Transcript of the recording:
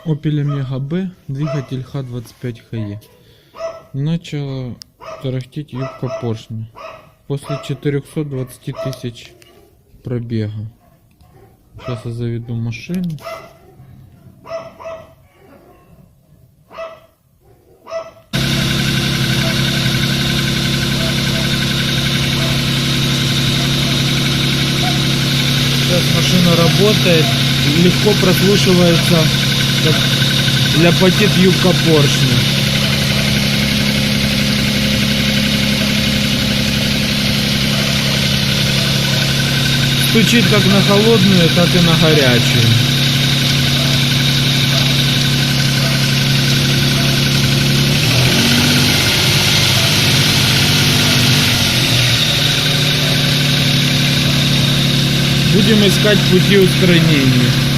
Opel Omega B, двигатель Х25ХЕ. Начала тарахтеть юбка поршня. После 420 тысяч пробега. Сейчас я заведу машину. Сейчас машина работает, легко прослушивается, как ляпотит юбка поршня. Стучит как на холодную, так и на горячую. Будем искать пути устранения.